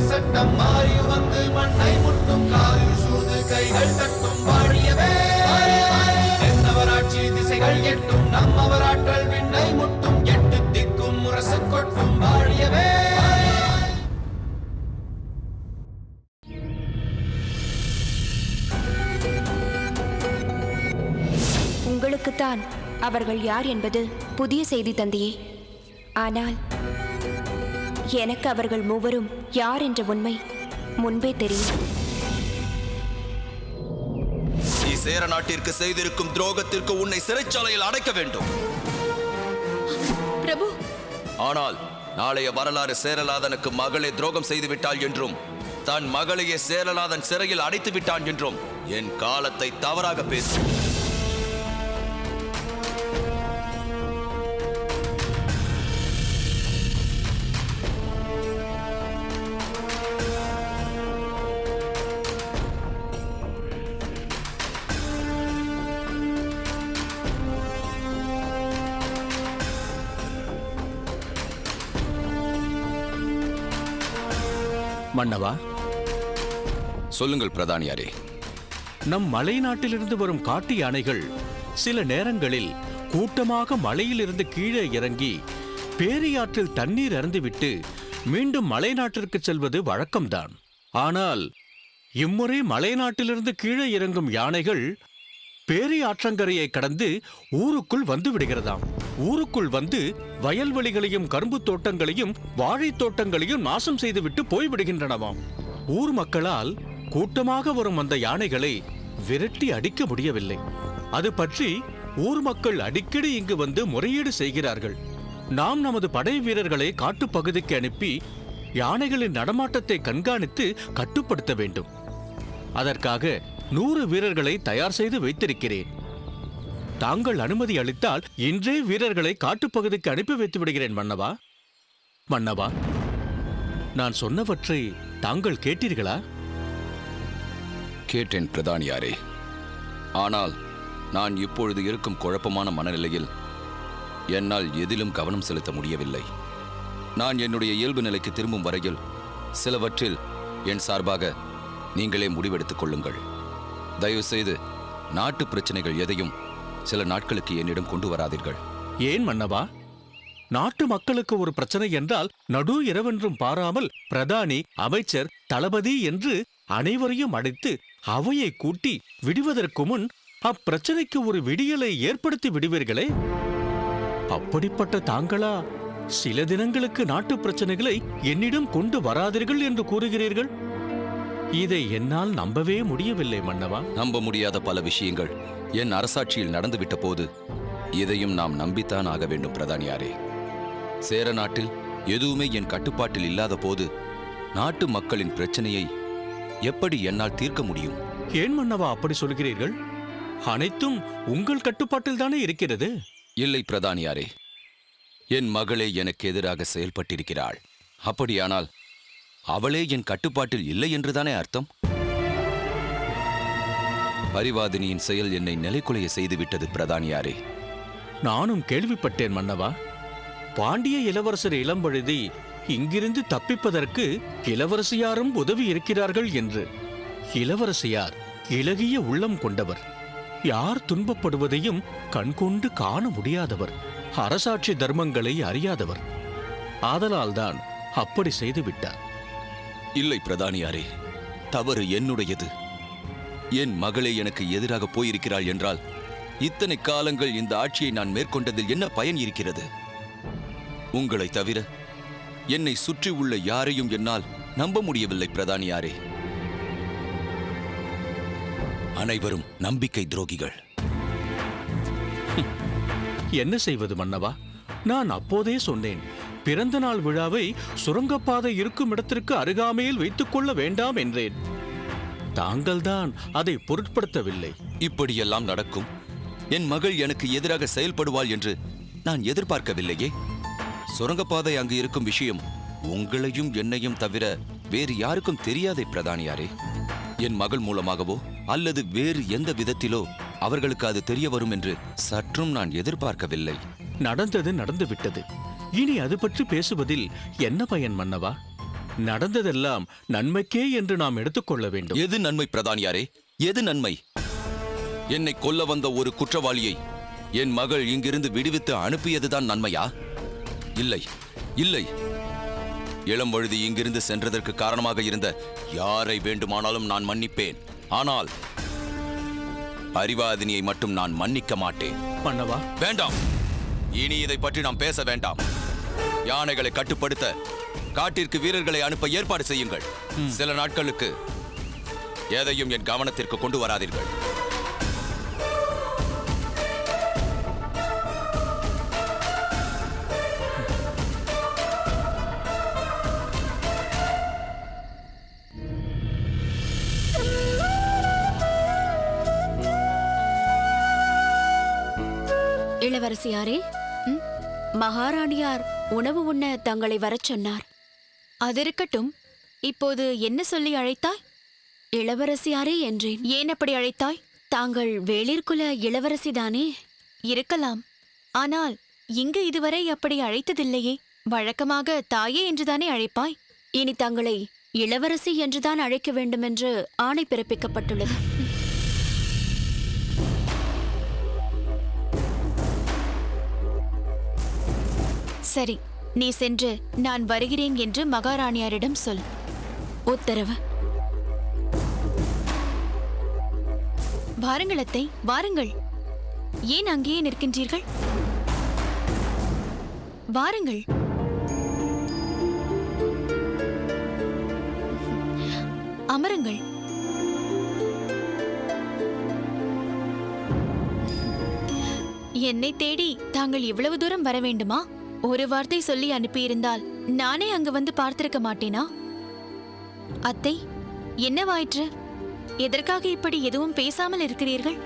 சட்டம் மாறி வந்து மண்ணை முட்டும் காலில் சூழ்ந்து கைகள் தட்டும் வாழியவே தென்னவராட்சி திசைகள் எட்டும் நம்மவராற்றல் விண்ணை முட்டும் எட்டு திக்கும் முரசு கொட்டும் வாழியவே. உங்களுக்குத்தான் அவர்கள் யார் என்பது புதிய செய்தி தந்தையே. ஆனால் எனக்கு அவர்கள் மூவரும் யார் என்ற உண்மை முன்பே தெரியும். நீ சேர நாட்டிற்கு செய்திருக்கும் துரோகத்திற்கு உன்னை சிறைச்சாலையில் அடைக்க வேண்டும் பிரபு. ஆனால் நாளைய வரலாறு சேரலாதனுக்கு மகளே துரோகம் செய்து விட்டாள் என்றும் தன் மகளையே சேரலாதன் சிறையில் அடைத்து விட்டான் என்றும் என் காலத்தை தவறாக பேசு. மன்னவா, சொல்லுங்கள் பிரதானியாரே. நம் மலை நாட்டிலிருந்து வரும் காட்டு யானைகள் சில நேரங்களில் கூட்டமாக மலையிலிருந்து கீழே இறங்கி பேரியாற்றில் தண்ணீர் அருந்திவிட்டு மீண்டும் மலை நாட்டிற்கு செல்வது வழக்கம்தான். ஆனால் இம்முறை மலை நாட்டிலிருந்து கீழே இறங்கும் யானைகள் பேரியாற்றங்கரையை கடந்து ஊருக்குள் வந்து விடுகிறதாம். ஊருக்குள் வந்து வயல்வெளிகளையும் கரும்பு தோட்டங்களையும் வாழை தோட்டங்களையும் நாசம் செய்துவிட்டு போய்விடுகின்றனவாம். ஊர் மக்களால் கூட்டமாக வரும் அந்த யானைகளை விரட்டி அடிக்க முடியவில்லை. அது பற்றி ஊர் மக்கள் அடிக்கடி இங்கு வந்து முறையீடு செய்கிறார்கள். நாம் நமது படை வீரர்களை காட்டுப்பகுதிக்கு அனுப்பி யானைகளின் நடமாட்டத்தை கண்காணித்து கட்டுப்படுத்த வேண்டும். அதற்காக 100 வீரர்களை தயார் செய்து வைத்திருக்கிறேன். தாங்கள் அனுமதி அளித்தால் இன்றே வீரர்களை காட்டுப்பகுதிக்கு அனுப்பி வைத்து விடுகிறேன் மன்னவா. மன்னவா, நான் சொன்னவற்றை தாங்கள் கேட்டீர்களா? கேட்டேன் பிரதானியாரே. ஆனால் நான் இப்பொழுது இருக்கும் குழப்பமான மனநிலையில் என்னால் எதிலும் கவனம் செலுத்த முடியவில்லை. நான் என்னுடைய இயல்பு நிலைக்கு திரும்பும் வரையில் சிலவற்றில் என் சார்பாக நீங்களே முடிவெடுத்துக் கொள்ளுங்கள். தயவு செய்து நாட்டு பிரச்சனைகள் எதையும் சில நாட்களுக்கு என்னிடம் கொண்டு வராதீர்கள். ஏன் மன்னவா? நாட்டு மக்களுக்கு ஒரு பிரச்சனை என்றால் நடு இரவென்றும் பாராமல் பிரதானி, அமைச்சர், தளபதி என்று அனைவரையும் அழைத்து அவையை கூட்டி விடுவதற்கு முன் அப்பிரச்சனைக்கு ஒரு விடியலை ஏற்படுத்தி விடுவீர்களே. அப்படிப்பட்ட தாங்களா சில தினங்களுக்கு நாட்டு பிரச்சனைகளை என்னிடம் கொண்டு வராதீர்கள் என்று கூறுகிறீர்கள்? இதை என்னால் நம்பவே முடியவில்லை மன்னவா. நம்ப முடியாத பல விஷயங்கள் என் அரசாட்சியில் நடந்துவிட்ட போது இதையும் நாம் நம்பித்தான் ஆக வேண்டும் பிரதானியாரே. சேர நாட்டில் எதுவுமே என் கட்டுப்பாட்டில் இல்லாத போது நாட்டு மக்களின் பிரச்சனையை எப்படி என்னால் தீர்க்க முடியும்? ஏன் மன்னவா அப்படி சொல்கிறீர்கள்? அனைத்தும் உங்கள் கட்டுப்பாட்டில் தானே இருக்கிறது. இல்லை பிரதானியாரே, என் மகளே எனக்கு எதிராக செயல்பட்டிருக்கிறாள். அப்படியானால் அவளே என் கட்டுப்பாட்டில் இல்லை என்றுதானே அர்த்தம்? பரிவாதினியின் செயல் என்னை நிலைக்குலைய செய்துவிட்டது பிரதானியாரே. நானும் கேள்விப்பட்டேன் மன்னவா. பாண்டிய இளவரசர் இளம்பழுதி இங்கிருந்து தப்பிப்பதற்கு இளவரசியாரும் உதவி இருக்கிறார்கள் என்று. இளவரசியார் இளகிய உள்ளம் கொண்டவர், யார் துன்பப்படுவதையும் கண்கொண்டு காண முடியாதவர், அரசாட்சி தர்மங்களை அறியாதவர். ஆதலால்தான் அப்படி செய்துவிட்டார். இல்லை பிரதானியாரே, தவறு என்னுடையது. என் மகளே எனக்கு எதிராக போயிருக்கிறாள் என்றால் இத்தனை காலங்கள் இந்த ஆட்சியை நான் மேற்கொண்டதில் என்ன பயன் இருக்கிறது? உங்களை தவிர என்னை சுற்றி உள்ள யாரையும் என்னால் நம்ப முடியவில்லை பிரதானியாரே. அனைவரும் நம்பிக்கை துரோகிகள். என்ன செய்வது மன்னவா? நான் அப்போதே சொன்னேன், பிறந்த நாள் விழாவை சுரங்கப்பாதை இருக்கும் இடத்திற்கு அருகாமையில் வைத்துக் கொள்ள வேண்டாம் என்றேன். தாங்கள்தான் அதை பொருட்படுத்தவில்லை. இப்படியெல்லாம் நடக்கும், என் மகள் எனக்கு எதிராக செயல்படுவாள் என்று நான் எதிர்பார்க்கவில்லையே. சுரங்கப்பாதை அங்கு இருக்கும் விஷயம் உங்களையும் என்னையும் தவிர வேறு யாருக்கும் தெரியாதே பிரதானியாரே. என் மகள் மூலமாகவோ அல்லது வேறு எந்த விதத்திலோ அவர்களுக்கு அது தெரிய வரும் என்று சற்றும் நான் நடந்ததெல்லாம் நன்மைக்கே என்று நாம் எடுத்துக்கொள்ள வேண்டும். எது நன்மை பிரதானியாரே? எது நன்மை? என்னை கொல்ல வந்த ஒரு குற்றவாளியை என் மகள் இங்கிருந்து விடுவித்து அனுப்பியதுதான் நன்மையா? இல்லை, இல்லை. இளம் வழுதி இங்கிருந்து சென்றதற்கு காரணமாக இருந்த யாரை வேண்டுமானாலும் நான் மன்னிப்பேன். ஆனால் பரிவாதினியை மட்டும் நான் மன்னிக்க மாட்டேன். மன்னவா, வேண்டாம். இனி இதை பற்றி நாம் பேச வேண்டாம். யானைகளை கட்டுப்படுத்த காட்டிற்கு வீரர்களை அனுப்ப ஏற்பாடு செய்யுங்கள். சில நாட்களுக்கு எதையும் என் கவனத்திற்கு கொண்டு வராதீர்கள். இளவரசியாரே, மகாராணியார் உணவு உண்ண தங்களை வரச் சொன்னார். அதிருக்கட்டும். இப்போது என்ன சொல்லி அழைத்தாய்? இளவரசியாரே என்றேன். ஏன் அப்படி அழைத்தாய்? தாங்கள் வேளிர்குல இளவரசிதானே? இருக்கலாம். ஆனால் இங்கு இதுவரை அப்படி அழைத்ததில்லையே. வழக்கமாக தாயே என்றுதானே அழைப்பாய். இனி தங்களை இளவரசி என்றுதான் அழைக்க வேண்டுமென்று ஆணை பிறப்பிக்கப்பட்டுள்ளது. சரி, நீ சென்று நான் வருகிறேன் என்று மகாராணியாரிடம் சொல். உத்தரவு. வாருங்கள் அத்தை, வாருங்கள். ஏன் அங்கேயே நிற்கின்றீர்கள்? வாருங்கள். அமருங்கள். என்னை தேடி தாங்கள் இவ்வளவு தூரம் வர வேண்டுமா? ஒரு வார்த்தை சொல்லி அனுப்பியிருந்தால் நானே அங்கு வந்து பார்த்திருக்க மாட்டேனா? அத்தை, என்னவாயிற்று? எதற்காக இப்படி எதுவும் பேசாமல் இருக்கிறீர்கள்?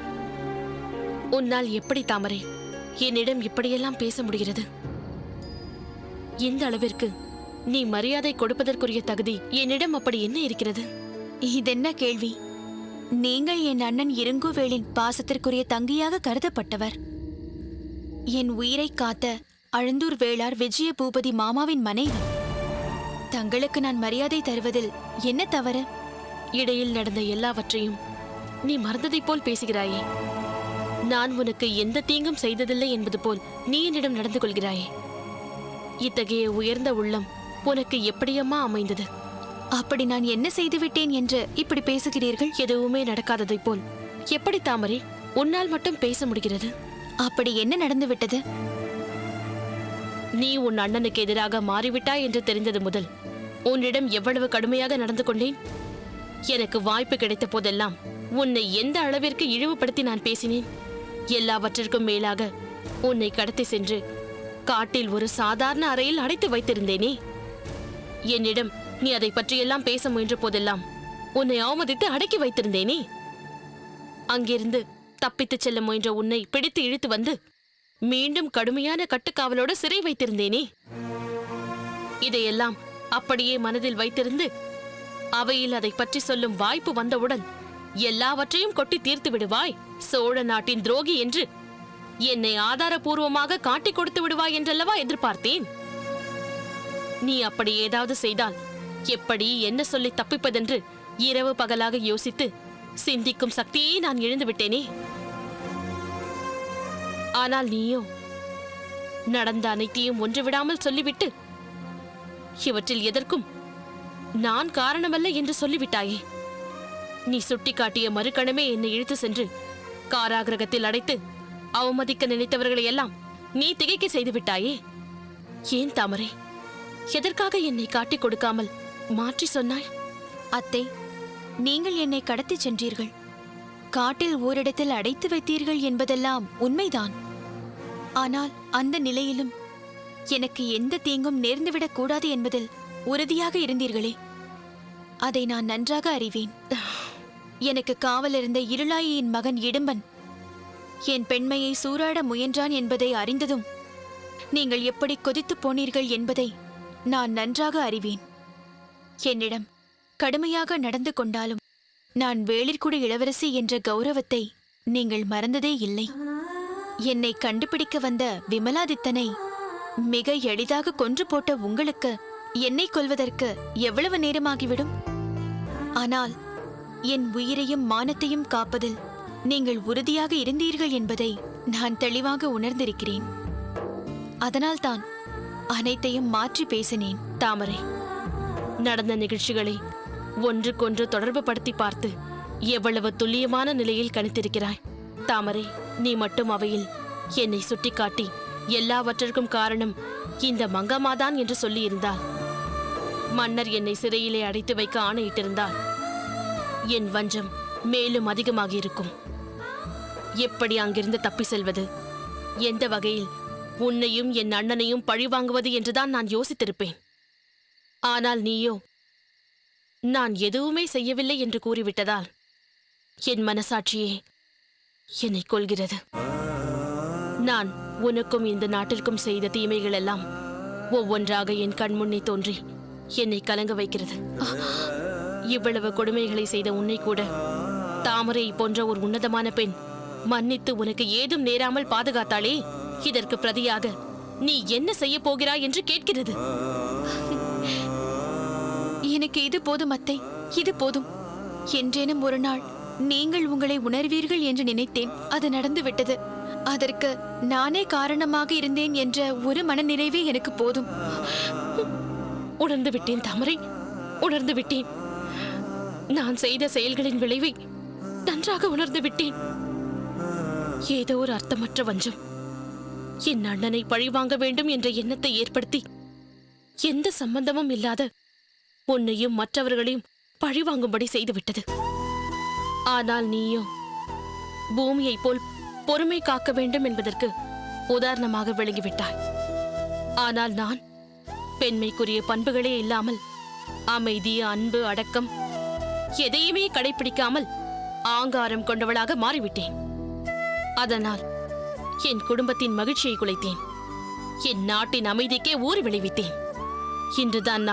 உன்னால் எப்படி தாமரை என்னிடம் இப்படியெல்லாம் பேச முடிகிறது? இந்த அளவிற்கு நீ மரியாதை கொடுப்பதற்குரிய தகுதி என்னிடம் அப்படி என்ன இருக்கிறது? இதென்ன கேள்வி? நீங்கள் என் அண்ணன் இருங்கோவேளின் பாசத்திற்குரிய தங்கியாக கருதப்பட்டவர். என் உயிரை காத்த அழுந்தூர் வேளார் விஜய பூபதி மாமாவின் மனைவி. தங்களுக்கு நான் மரியாதை தருவதில் என்ன தவறு? இடையில் நடந்த எல்லாவற்றையும் நீ மறந்ததைப் போல் பேசுகிறாயே. நான் உனக்கு எந்த தீங்கும் செய்ததில்லை என்பது போல் நீ என்னிடம் நடந்து கொள்கிறாயே. இத்தகைய உயர்ந்த உள்ளம் உனக்கு எப்படியம்மா அமைந்தது? அப்படி நான் என்ன செய்துவிட்டேன் என்று இப்படி பேசுகிறீர்கள்? எதுவுமே நடக்காததைப் போல் எப்படி தாமரை உன்னால் மட்டும் பேச முடிகிறது? அப்படி என்ன நடந்துவிட்டது? நீ உன் அண்ணனுக்கு எதிராக மாறிவிட்டாய் என்று தெரிந்தது முதல் உன்னிடம் எவ்வளவு கடுமையாக நடந்து கொண்டேன். எனக்கு வாய்ப்பு கிடைத்த போதெல்லாம் உன்னை எந்த அளவிற்கு இழிவுபடுத்தி நான் பேசினேன். எல்லாவற்றிற்கும் மேலாக உன்னை கடத்தி சென்று காட்டில் ஒரு சாதாரண அறையில் அடைத்து வைத்திருந்தேனே. என்னிடம் நீ அதை பற்றியெல்லாம் பேச முயன்ற போதெல்லாம் உன்னை அவமதித்து அடக்கி வைத்திருந்தேனே. அங்கிருந்து தப்பித்துச் செல்ல முயன்ற உன்னை பிடித்து இழுத்து வந்து மீண்டும் கடுமையான கட்டுக்காவலோடு சிறை வைத்திருந்தேனே. இதையெல்லாம் அப்படியே மனதில் வைத்திருந்து அவையில் அதை பற்றி சொல்லும் வாய்ப்பு வந்தவுடன் எல்லாவற்றையும் கொட்டி தீர்த்து விடுவாய், சோழ நாட்டின் துரோகி என்று என்னை ஆதாரபூர்வமாக காட்டிக் கொடுத்து விடுவாய் என்றல்லவா எதிர்பார்த்தேன். நீ அப்படி ஏதாவது செய்தால் எப்படி என்ன சொல்லி தப்பிப்பதென்று இரவு பகலாக யோசித்து சிந்திக்கும் சக்தியை நான் இழந்து விட்டேனே. ஆனால் நீயோ நடந்த அனைத்தையும் ஒன்று விடாமல் சொல்லிவிட்டு இவற்றில் எதற்கும் நான் காரணமல்ல என்று சொல்லிவிட்டாயே. நீ சுட்டிக்காட்டிய மறுகணமே என்னை இழுத்து சென்று காராகிரகத்தில் அடைத்து அவமதிக்க நினைத்தவர்களை எல்லாம் நீ திகைக்க செய்து விட்டாயே. ஏன் தாமரை, எதற்காக என்னை காட்டிக் கொடுக்காமல் மாற்றி சொன்னாய்? அத்தை, நீங்கள் என்னை கடத்தி சென்றீர்கள், காட்டில் ஓரிடத்தில் அடைத்து வைத்தீர்கள் என்பதெல்லாம் உண்மைதான். ஆனால் அந்த நிலையிலும் எனக்கு எந்த தீங்கும் நேர்ந்துவிடக் கூடாது என்பதில் உறுதியாக இருந்தீர்களே. அதை நான் நன்றாக அறிவேன். எனக்கு காவல் இருந்த இருளாயியின் மகன் இடும்பன் என் பெண்மையை சூறாட முயன்றான் என்பதை அறிந்ததும் நீங்கள் எப்படி கொதித்துப் போனீர்கள் என்பதை நான் நன்றாக அறிவேன். என்னிடம் கடுமையாக நடந்து கொண்டாலும் நான் வேளிர்குடி இளவரசி என்ற கௌரவத்தை நீங்கள் மறந்ததே இல்லை. என்னை கண்டுபிடிக்க வந்த விமலாதித்தனை மிக எளிதாக கொன்று போட்ட உங்களுக்கு என்னை கொல்வதற்கு எவ்வளவு நேரமாகிவிடும்? ஆனால் என் உயிரையும் மானத்தையும் காப்பதில் நீங்கள் உறுதியாக இருந்தீர்கள் என்பதை நான் தெளிவாக உணர்ந்திருக்கிறேன். அதனால்தான் அனைத்தையும் மாற்றி பேசினேன். தாமரை, நடந்த நிகழ்ச்சிகளை ஒன்றுக்கொன்று தொடர்பு படுத்தி பார்த்து எவ்வளவு துல்லியமான நிலையில் கணித்திருக்கிறாய். தாமரை, நீ மட்டும் அவையில் என்னை சுட்டிக்காட்டி எல்லாவற்றிற்கும் காரணம் இந்த மங்கம்மாதான் என்று சொல்லியிருந்தால், மன்னர் என்னை சிறையிலே அடைத்து வைக்க ஆணையிட்டிருந்தால், என் வஞ்சம் மேலும் அதிகமாகியிருக்கும். எப்படி அங்கிருந்து தப்பி செல்வது, எந்த வகையில் உன்னையும் என் அண்ணனையும் பழிவாங்குவது என்றுதான் நான் யோசித்திருப்பேன். ஆனால் நீயோ நான் எதுவுமே செய்யவில்லை என்று கூறிவிட்டதால் என் மனசாட்சியே என்னை கொல்கிறது. நான் உனக்கும் இந்த நாட்டிற்கும் செய்த தீமைகள் எல்லாம் ஒவ்வொன்றாக என் கண்முன்னே தோன்றி என்னை கலங்க வைக்கிறது. இவ்வளவு கொடுமைகளை செய்த உன்னை கூட தாமரை போன்ற ஒரு உன்னதமான பெண் மன்னித்து உனக்கு ஏதும் நேராமல் பாதுகாத்தாளே, இதற்கு பிரதியாக நீ என்ன செய்ய போகிறாய் என்று கேட்கிறது. எனக்கு இது போதும் அத்தை, இது போதும். என்றேனும் ஒரு நாள் நீங்கள் உங்களை உணர்வீர்கள் என்று நினைத்தேன். அது நடந்துவிட்டது. அதற்கு நானே காரணமாக இருந்தேன் என்ற ஒரு மனநிறைவே எனக்கு போதும். உணர்ந்து விட்டேன் தாமரை, உணர்ந்து விட்டேன். நான் செய்த செயல்களின் விளைவை நன்றாக உணர்ந்து விட்டேன். ஏதோ ஒரு அர்த்தமற்ற வஞ்சம் என் அண்ணனை பழிவாங்க வேண்டும் என்ற எண்ணத்தை ஏற்படுத்தி எந்த சம்பந்தமும் இல்லாத உன்னையும் மற்றவர்களையும் பழிவாங்கும்படி செய்துவிட்டது. ஆனால் நீயோ பூமியைப் போல் பொறுமை காக்க வேண்டும் என்பதற்கு உதாரணமாக விளங்கிவிட்டாய். ஆனால் நான் பெண்மைக்குரிய பண்புகளே இல்லாமல் அமைதி, அன்பு, அடக்கம் எதையுமே கடைபிடிக்காமல் ஆங்காரம் கொண்டவளாக மாறிவிட்டேன். அதனால் என் குடும்பத்தின் மகிழ்ச்சியை குலைத்தேன். என் நாட்டின் அமைதிக்கே ஊறு விளைவித்தேன். இன்றுதான்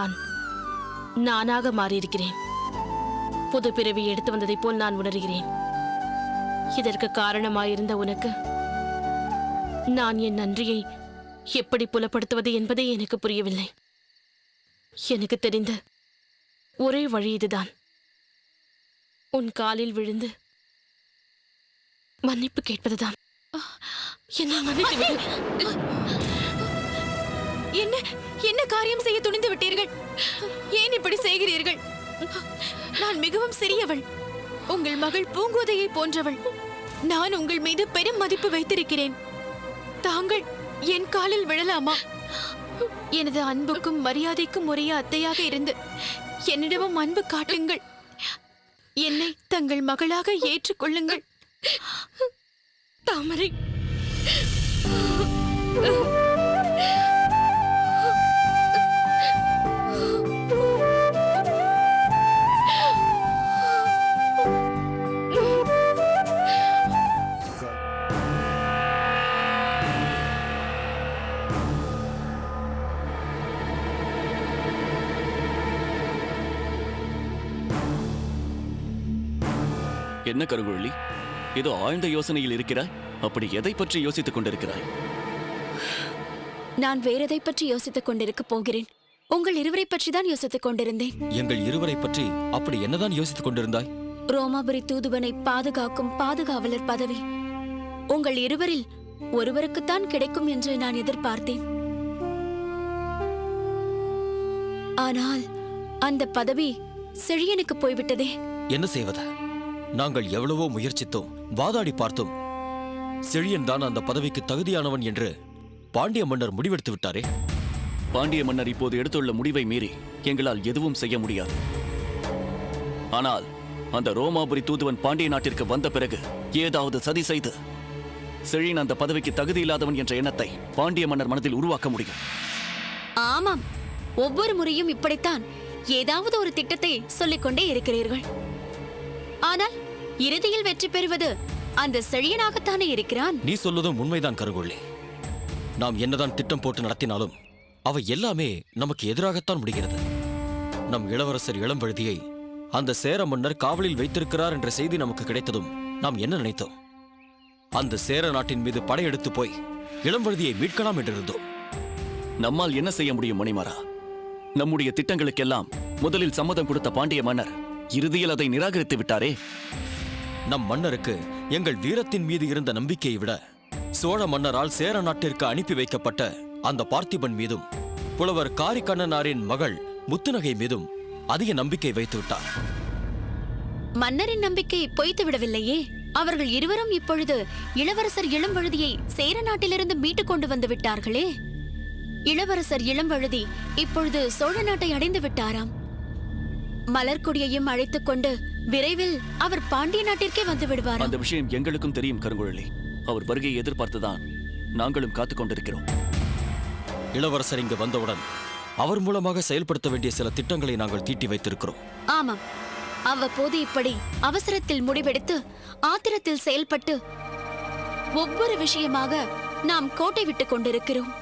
நானாக மாறியிருக்கிறேன். புது பிறவி எடுத்து வந்ததைப் போல் நான் உணர்கிறேன். இதற்கு காரணமாயிருந்த உனக்கு நான் என் நன்றியை எப்படி புலப்படுத்துவது என்பதே எனக்கு புரியவில்லை. எனக்கு தெரிந்த ஒரே வழி இதுதான். உன் காலில் விழுந்து மன்னிப்பு கேட்பதுதான். என்ன மன்னித்து விடு. என்ன என்ன காரியம் செய்ய துணிந்து விட்டீர்கள்? ஏன் இப்படி செய்கிறீர்கள்? நான் மிகவும் சிறியவள். உங்கள் மகள் பூங்கோதையை போன்றவள். நான் உங்கள் மீது பெரும் மதிப்பு வைத்திருக்கிறேன். தாங்கள் என் காலில் விழலாமா? எனது அன்புக்கும் மரியாதைக்கும் உரிய அத்தையாக இருந்து என்னிடமும் அன்பு காட்டுங்கள். என்னை தங்கள் மகளாக ஏற்றுக்கொள்ளுங்கள். தாமரை, என்ன கருங்குழலி, ஏதோ ஆழ்ந்த யோசனையில் இருக்கிறாய். அப்படி எதை பற்றி யோசித்துக் கொண்டிருக்கிறாய்? நான் வேறெதை பற்றி யோசித்துக் கொண்டிருக்க போகிறேன். உங்கள் இருவரை பற்றி தான் யோசித்துக் கொண்டிருந்தேன். எங்கள் இருவரை பற்றி அப்படி என்னதான் யோசித்துக் கொண்டிருந்தாய்? ரோமாபுரி தூதுவனை பாதுகாக்கும் பாதுகாவலர் பதவி உங்கள் இருவரில் ஒருவருக்குத்தான் கிடைக்கும் என்று நான் எதிர்பார்த்தேன். ஆனால் அந்த பதவி செழியனுக்கு போய்விட்டதே. என்ன செய்வது? நாங்கள் எவ்வளவோ முயற்சித்தோம், வாதாடி பார்த்தோம். செழியன் தான் அந்த பதவிக்கு தகுதியானவன் என்று பாண்டிய மன்னர் முடிவெடுத்து விட்டாரே. பாண்டிய மன்னர் இப்போது எடுத்துள்ள முடிவை மீறி எங்களால் எதுவும் செய்ய முடியாது. ஆனால் அந்த ரோமாபுரி தூதுவன் பாண்டிய நாட்டிற்கு வந்த பிறகு ஏதாவது சதி செய்து செழியன் அந்த பதவிக்கு தகுதியில்லாதவன் என்ற எண்ணத்தை பாண்டிய மன்னர் மனதில் உருவாக்க முடியும். ஆமாம், ஒவ்வொரு முறையும் இப்படித்தான் ஏதாவது ஒரு திட்டத்தை சொல்லிக்கொண்டே இருக்கிறீர்கள். ஆனால் இறுதியில் வெற்றி பெறுவது அந்த செழியனாகத்தானே இருக்கிறான். நீ சொல்வதும் உண்மைதான் கருங்குழலி. நாம் என்னதான் திட்டம் போட்டு நடத்தினாலும் அவை எல்லாமே நமக்கு எதிராகத்தான் முடிகிறது. நம் இளவரசர் இளம்பழுதியை அந்த சேர மன்னர் காவலில் வைத்திருக்கிறார் என்ற செய்தி நமக்கு கிடைத்ததும் நாம் என்ன நினைத்தோம்? அந்த சேர நாட்டின் மீது படையெடுத்து போய் இளம்பழுதியை மீட்கலாம் என்றிருந்தோம். நம்மால் என்ன செய்ய முடியும் மணிமாறா? நம்முடைய திட்டங்களுக்கெல்லாம் முதலில் சம்மதம் கொடுத்த பாண்டிய மன்னர் இறுதியில் அதை நிராகரித்து விட்டாரே. நம் மன்னருக்கு எங்கள் வீரத்தின் மீது இருந்த நம்பிக்கையை விட சோழ மன்னரால் சேர நாட்டிற்கு அனுப்பி வைக்கப்பட்ட அந்த பார்த்திபன் மீதும் புலவர் காரிக்கண்ணனாரின் மகள் முத்துநகை மீதும் அதிக நம்பிக்கை வைத்து விட்டார். மன்னரின் நம்பிக்கை பொய்த்து விடவில்லையே. அவர்கள் இருவரும் இப்பொழுது இளவரசர் இளம்வழுதியை சேர நாட்டிலிருந்து மீட்டுக் கொண்டு வந்து விட்டார்களே. இளவரசர் இளம்வழுதி இப்பொழுது சோழ நாட்டை அடைந்து விட்டாராம். மலர்கொடியையும் அழைத்துக் கொண்டு விரைவில் அவர் பாண்டிய நாட்டிற்கே வந்து விடுவார். அந்த விஷயம் எங்களுக்கும் தெரியும் கருங்குழலி. அவர் வருகையை எதிர்பார்த்துதான் நாங்களும் காத்துக் கொண்டிருக்கிறோம். இளவரசர் இங்கு வந்தவுடன் அவர் மூலமாக செயல்படுத்த வேண்டிய சில திட்டங்களை நாங்கள் தீட்டி வைத்திருக்கிறோம். ஆமாம், அவ்வப்போது இப்படி அவசரத்தில் முடிவெடுத்து ஆத்திரத்தில் செயல்பட்டு ஒவ்வொரு விஷயமாக நாம் கோட்டை விட்டுக் கொண்டிருக்கிறோம்.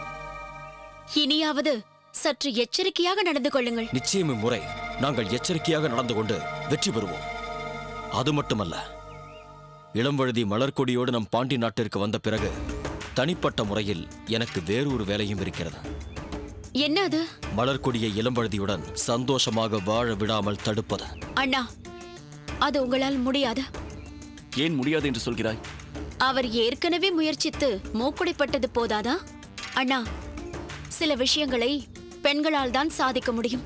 இனியாவது சற்று எச்சரிக்கையாக நடந்து கொள்ளுங்கள். நிச்சயம் இம்முறை நாங்கள் எச்சரிக்கையாக நடந்து கொண்டு வெற்றி பெறுவோம். அது மட்டுமல்ல, இளம்வழுதி மலர்கொடியோடு நம் பாண்டி நாட்டிற்கு வந்த பிறகு தனிப்பட்ட முறையில் எனக்கு வேறொரு வேலையும் இருக்கிறது. என்ன அது? மலர்கொடியை இளம்வழுதியுடன் சந்தோஷமாக வாழ விடாமல் தடுப்பது. அண்ணா, அது உங்களால் முடியாது. ஏன் முடியாது என்று சொல்கிறாய்? அவர் ஏற்கனவே முயற்சித்து மூக்குடைப்பட்டது போதாதா? அண்ணா, சில விஷயங்களை பெண்களால் தான் சாதிக்க முடியும்.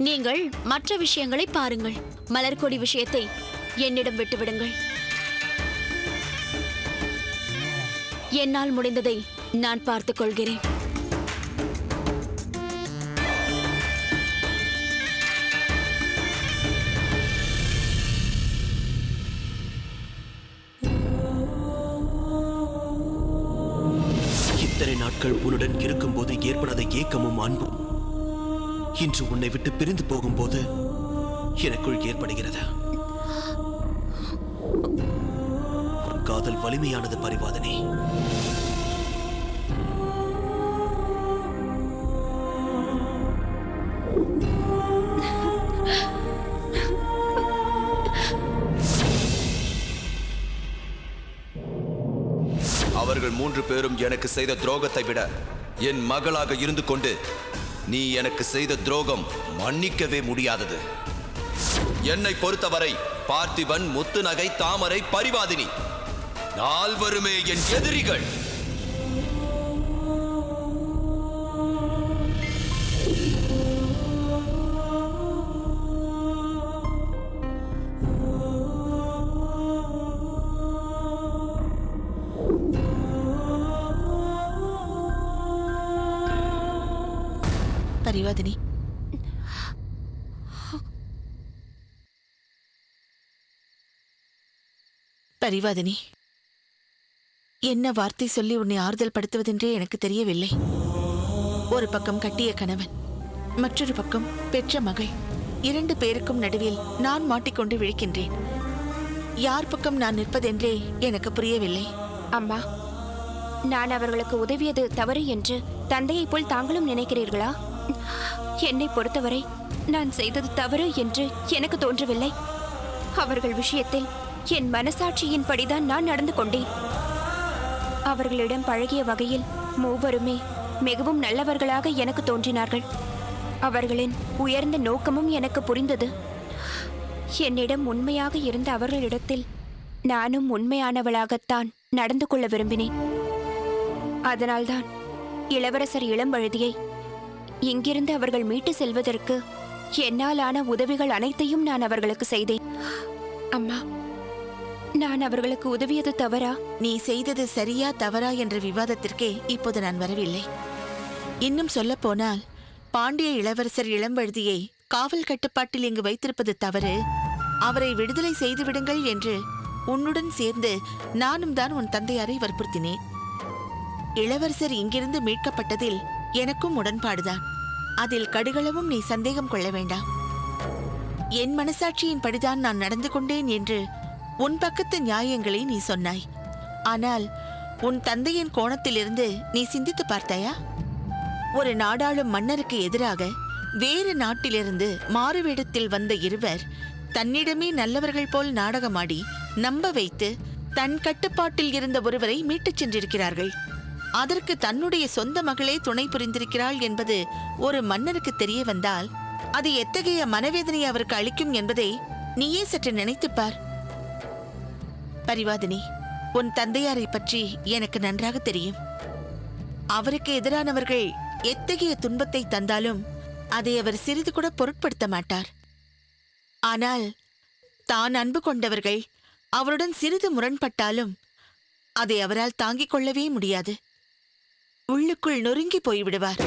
நீங்கள் மற்ற விஷயங்களை பாருங்கள். மலர்கொடி விஷயத்தை என்னிடம் விட்டுவிடுங்கள். என்னால் முடிந்ததை நான் பார்த்துக் கொள்கிறேன். இத்தனை நாட்கள் உன்னுடன் இருக்கும்போது ஏற்படாத ஏக்கமும் அன்பும் இன்று உன்னை விட்டு பிரிந்து போகும்போது எனக்குள் ஏற்படுகிறது. உன் காதல் வலிமையானது பரிவாதனே. அவர்கள் 3 பேரும் எனக்கு செய்த துரோகத்தை விட என் மகளாக இருந்து கொண்டு நீ எனக்கு செய்த துரோகம் மன்னிக்கவே முடியாதது. என்னை பொறுத்தவரை பார்த்திபன், முத்துநகை, தாமரை, பரிவாதினி நால்வருமே என் எதிரிகள். பரிவாதினி, பரிவாதினி, என்ன வார்த்தை சொல்லி உன்னை ஆறுதல் படுத்துவதென்றே எனக்கு தெரியவில்லை. ஒரு பக்கம் கட்டிய கணவன், மற்றொரு பக்கம் பெற்ற மகள், 2 பேருக்கும் நடுவில் நான் மாட்டிக்கொண்டு விழிக்கின்றேன். யார் பக்கம் நான் நிற்பதென்றே எனக்கு புரியவில்லை. அம்மா, நான் அவர்களுக்கு உதவியது தவறு என்று தந்தையைப் போல் தாங்களும் நினைக்கிறீர்களா? என்னை பொறுத்தவரை நான் செய்தது தவறு என்று எனக்கு தோன்றவில்லை. அவர்கள் விஷயத்தில் என் மனசாட்சியின் படிதான் நான் நடந்து கொண்டேன். அவர்களிடம் பழகிய வகையில் மூவருமே மிகவும் நல்லவர்களாக எனக்கு தோன்றினார்கள். அவர்களின் உயர்ந்த நோக்கமும் எனக்கு புரிந்தது. என்னிடம் உண்மையாக இருந்த அவர்களிடத்தில் நானும் உண்மையானவளாகத்தான் நடந்து கொள்ள விரும்பினேன். அதனால்தான் இளவரசர் இளம்வழுதியை இங்கிருந்து அவர்கள் மீட்டு செல்வதற்கு என்னாலான உதவிகள் அனைத்தையும் நான் அவர்களுக்கு செய்தேன். அம்மா, நான் அவர்களுக்கு உதவியது தவறா? நீ செய்தது சரியா தவறா என்ற விவாதத்திற்கே இப்போது நான் வரவில்லை. இன்னும் சொல்லப் போனால், பாண்டிய இளவரசர் இளம்வழுதியை காவல் கட்டுப்பாட்டில் இங்கு வைத்திருப்பது தவறு. அவரை விடுதலை செய்துவிடுங்கள் என்று உன்னுடன் சேர்ந்து நானும் தான் உன் தந்தையாரை வற்புறுத்தினேன். இளவரசர் இங்கிருந்து மீட்கப்பட்டதில் எனக்கும் உடன்பாடுதான். அதில் கடுகளவும் நீ சந்தேகம் கொள்ள வேண்டாம். என் மனசாட்சியின் படிதான் நான் நடந்து கொண்டேன் என்று உன் பக்கத்து நியாயங்களை நீ சொன்னாய். ஆனால் உன் தந்தையின் கோணத்திலிருந்து நீ சிந்தித்து பார்த்தாயா? ஒரு நாடாளும் மன்னருக்கு எதிராக வேறு நாட்டிலிருந்து மாறுவேடத்தில் வந்த இருவர் தன்னிடமே நல்லவர்கள் போல் நாடகமாடி நம்ப வைத்து தன் கட்டுப்பாட்டில் இருந்த ஒருவரை மீட்டுச் சென்றிருக்கிறார்கள். அதற்கு தன்னுடைய சொந்த மகளே துணை புரிந்திருக்கிறாள் என்பது ஒரு மன்னருக்கு தெரிய வந்தால் அது எத்தகைய மனவேதனை அவருக்கு அளிக்கும் என்பதை நீயே சற்று நினைத்துப்பார். பரிவாதினி, உன் தந்தையாரை பற்றி எனக்கு நன்றாக தெரியும். அவருக்கு எதிரானவர்கள் எத்தகைய துன்பத்தை தந்தாலும் அதை அவர் சிறிது கூட பொருட்படுத்த மாட்டார். ஆனால் தான் அன்பு கொண்டவர்கள் அவருடன் சிறிது முரண்பட்டாலும் அதை அவரால் தாங்கிக் கொள்ளவே முடியாது. உள்ளுக்குள் நொறுங்கி போய்விடுவார்.